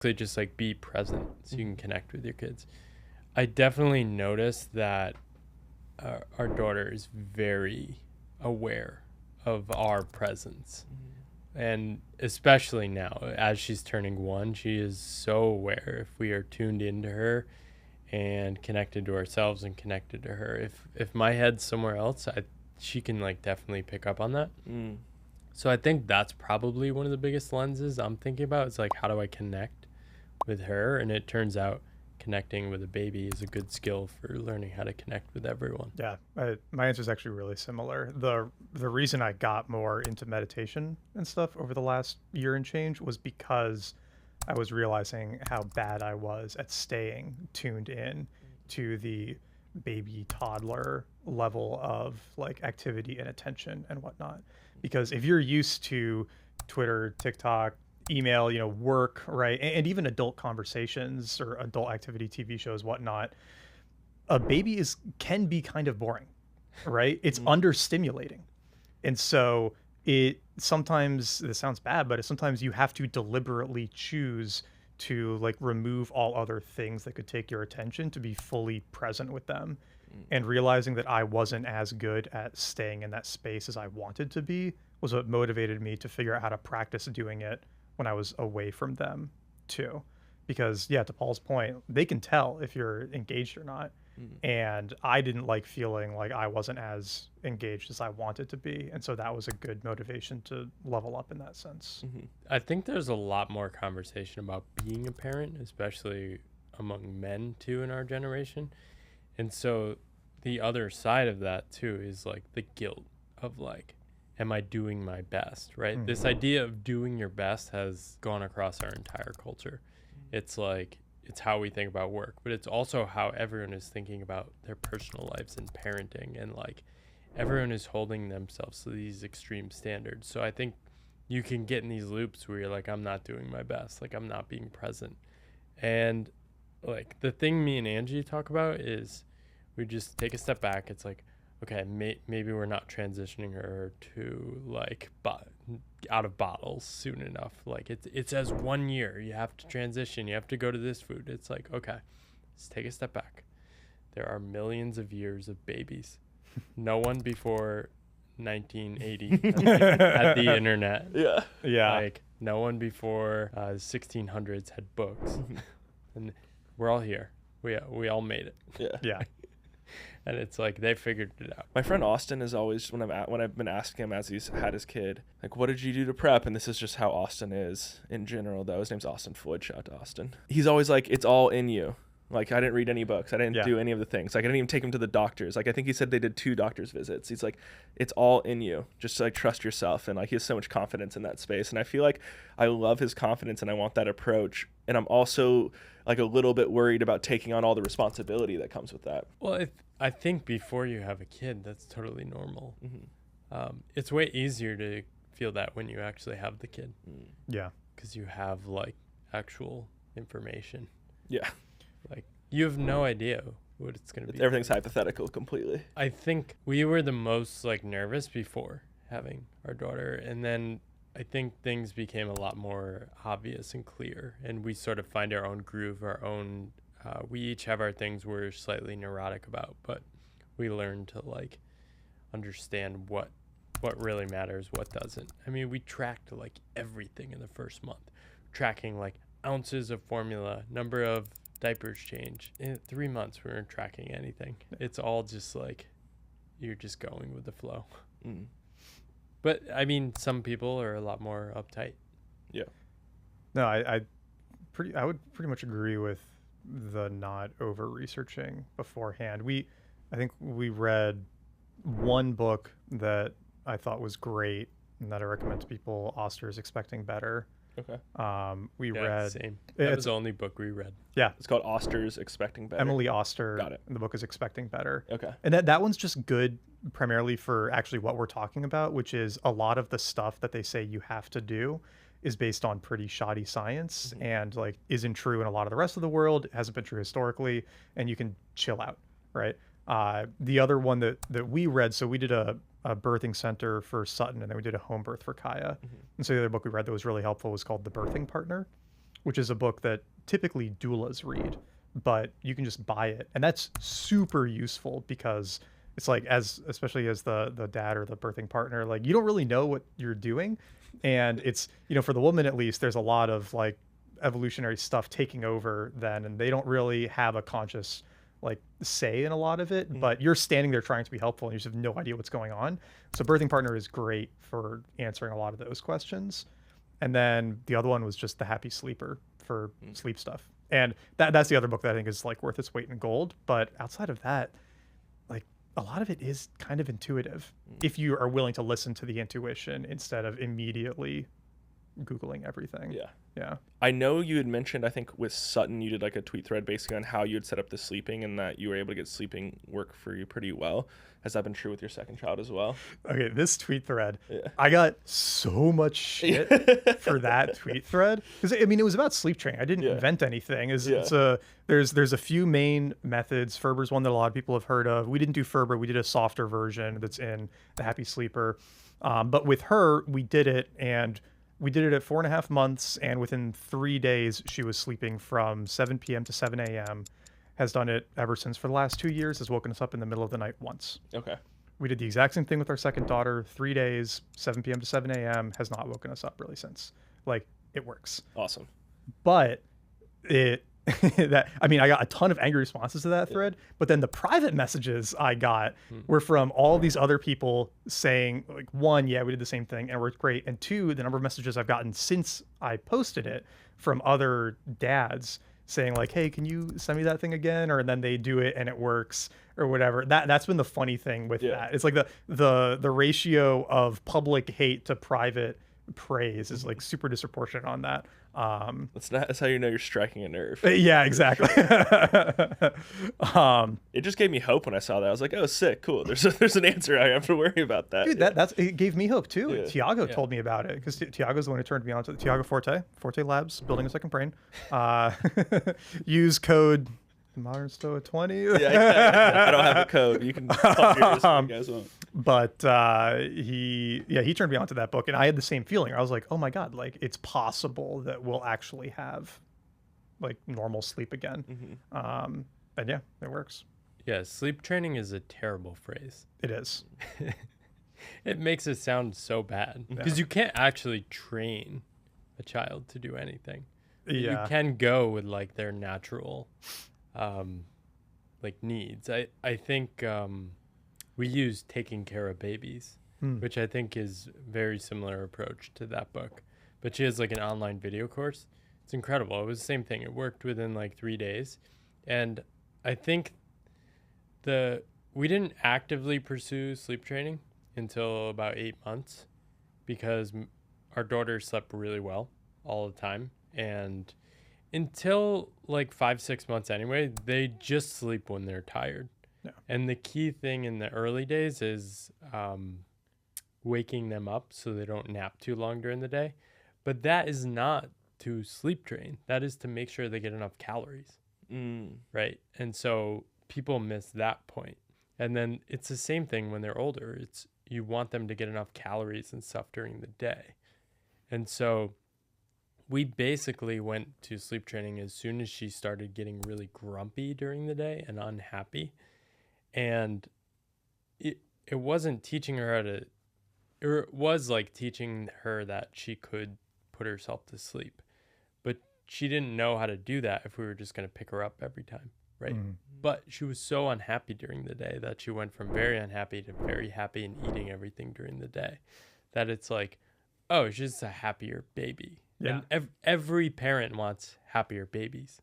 They just like be present so you can connect with your kids. I definitely noticed that our daughter is very aware of our presence. And especially now, as she's turning 1, she is so aware if we are tuned into her and connected to ourselves and connected to her. If my head's somewhere else, she can like definitely pick up on that. So I think that's probably one of the biggest lenses I'm thinking about. It's like, how do I connect with her? And it turns out connecting with a baby is a good skill for learning how to connect with everyone. Yeah, my answer is actually really similar. The reason I got more into meditation and stuff over the last year and change was because I was realizing how bad I was at staying tuned in to the baby toddler level of like activity and attention and whatnot. Because if you're used to Twitter, TikTok, email, work, right, and even adult conversations or adult activity TV shows, whatnot, a baby can be kind of boring, right? It's understimulating. And so it sometimes, this sounds bad, but sometimes you have to deliberately choose to like remove all other things that could take your attention to be fully present with them. And realizing that I wasn't as good at staying in that space as I wanted to be was what motivated me to figure out how to practice doing it when I was away from them too. Because yeah, to Paul's point, they can tell if you're engaged or not. And I didn't like feeling like I wasn't as engaged as I wanted to be. And so that was a good motivation to level up in that sense. I think there's a lot more conversation about being a parent, especially among men too in our generation. And so the other side of that too is like the guilt of like, am I doing my best, right? This idea of doing your best has gone across our entire culture. It's like, it's how we think about work, but it's also how everyone is thinking about their personal lives and parenting, and like everyone is holding themselves to these extreme standards. So I think you can get in these loops where you're like, I'm not doing my best, like I'm not being present. And like the thing me and Angie talk about is we just take a step back. It's like, okay, maybe we're not transitioning her to like out of bottles soon enough. Like it says 1 year, you have to transition, you have to go to this food. It's like, okay, let's take a step back. There are millions of years of babies. No one before 1980 had the internet. Yeah. Like no one before 1600s had books. And we're all here. We all made it. Yeah. And it's like they figured it out. My friend Austin is always, when I've been asking him as he's had his kid, like, what did you do to prep? And this is just how Austin is in general, though. His name's Austin Floyd. Shout out to Austin. He's always like, it's all in you. Like, I didn't read any books. I didn't do any of the things. Like, I didn't even take him to the doctors. Like, I think he said they did 2 doctor's visits. He's like, it's all in you. Just like trust yourself. And like, he has so much confidence in that space. And I feel like I love his confidence and I want that approach. And I'm also like a little bit worried about taking on all the responsibility that comes with that. Well, I think before you have a kid, that's totally normal. It's way easier to feel that when you actually have the kid. Yeah. Because you have like actual information. Yeah. Like you have no idea what it's going to be. Everything's hypothetical completely. I think we were the most like nervous before having our daughter. And then I think things became a lot more obvious and clear. And we sort of find our own groove, our own we each have our things we're slightly neurotic about, but we learn to like understand what really matters, what doesn't. I mean, we tracked like everything in the first month, tracking like ounces of formula, number of diapers changed. In 3 months, we weren't tracking anything. It's all just like you're just going with the flow. But I mean, some people are a lot more uptight. Yeah. No, I would pretty much agree with the not over researching beforehand. I think we read one book that I thought was great and that I recommend to people, Oster's Expecting Better. Okay. We Yeah, read same. That was the only book we read. Yeah. It's called Oster's Expecting Better. Emily Oster. Got it. The book is Expecting Better. Okay. And that one's just good primarily for actually what we're talking about, which is a lot of the stuff that they say you have to do is based on pretty shoddy science and like isn't true in a lot of the rest of the world. It hasn't been true historically, and you can chill out, right? The other one that we read, so we did a birthing center for Sutton, and then we did a home birth for Kaya. And so the other book we read that was really helpful was called The Birthing Partner, which is a book that typically doulas read, but you can just buy it, and that's super useful because it's like, especially as the dad or the birthing partner, like you don't really know what you're doing, and it's, for the woman at least, there's a lot of like evolutionary stuff taking over then, and they don't really have a conscious like say in a lot of it, but you're standing there trying to be helpful and you just have no idea what's going on. So birthing partner is great for answering a lot of those questions. And then the other one was just the Happy Sleeper for sleep stuff. And that's the other book that I think is like worth its weight in gold. But outside of that, like a lot of it is kind of intuitive if you are willing to listen to the intuition instead of immediately Googling everything. Yeah. I know you had mentioned, I think with Sutton, you did like a tweet thread basically on how you had set up the sleeping and that you were able to get sleeping work for you pretty well. Has that been true with your second child as well? Okay, this tweet thread, Yeah. I got so much shit for that tweet thread because I mean it was about sleep training. I didn't invent anything. There's a few main methods. Ferber's one that a lot of people have heard of. We didn't do Ferber. We did a softer version that's in the Happy Sleeper. But with her, we did it at 4.5 months, and within 3 days, she was sleeping from 7 p.m. to 7 a.m. Has done it ever since for the last 2 years. Has woken us up in the middle of the night once. Okay. We did the exact same thing with our second daughter. 3 days, 7 p.m. to 7 a.m. Has not woken us up really since. Like, it works. Awesome. But I got a ton of angry responses to that thread, but then the private messages I got were from all these other people saying, like, one, yeah, we did the same thing and it worked great. And two, the number of messages I've gotten since I posted it from other dads saying like, hey, can you send me that thing again? Or then they do it and it works or whatever. That's been the funny thing with that. It's like the ratio of public hate to private praise is like super disproportionate on that. That's how you know you're striking a nerve. Yeah, exactly. It just gave me hope when I saw that. I was like, oh, sick, cool. There's an answer. I don't have to worry about that. Dude, it gave me hope too. Yeah. Tiago told me about it because Tiago's the one who turned me on to Tiago Forte Labs, building a second brain. Use code Modern Stoa 20. Yeah, I don't have a code. You can talk yours if you guys want. But he turned me on to that book, and I had the same feeling. I was like, oh my god, like it's possible that we'll actually have like normal sleep again. And yeah, it works. Yeah, sleep training is a terrible phrase. It is. It makes it sound so bad because you can't actually train a child to do anything. You can go with like their natural like needs. I think we use Taking Care of Babies, which I think is very similar approach to that book. But she has like an online video course. It's incredible. It was the same thing. It worked within like 3 days. And I think we didn't actively pursue sleep training until about 8 months because our daughter slept really well all the time. And until like 5-6 months anyway, they just sleep when they're tired. Yeah. And the key thing in the early days is waking them up so they don't nap too long during the day. But that is not to sleep train. That is to make sure they get enough calories. Right? And so people miss that point. And then it's the same thing when they're older. It's you want them to get enough calories and stuff during the day. And so we basically went to sleep training as soon as she started getting really grumpy during the day and unhappy. And it wasn't teaching her how to, or it was like teaching her that she could put herself to sleep. But she didn't know how to do that if we were just going to pick her up every time, right? But she was so unhappy during the day that she went from very unhappy to very happy and eating everything during the day. That it's like, oh, she's just a happier baby. Yeah. And every parent wants happier babies.